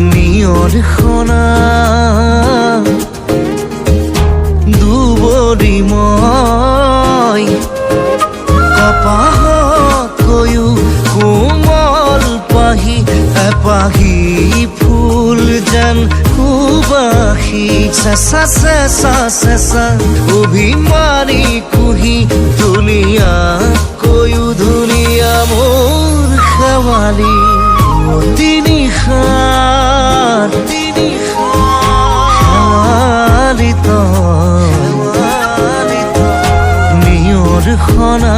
নিয়ৰ খনা দুবৰি মই কপাহতকৈও কোমল পাহি এপাহি ফুল যেন সুবাসী চেঁচা চেঁচা চেঁচা অভিমানী কুহি ধুনীয়াকৈও ধুনীয়া মোৰ শেৱালি তিনিশাৰ শেৱালি তই নিয়ৰ খনা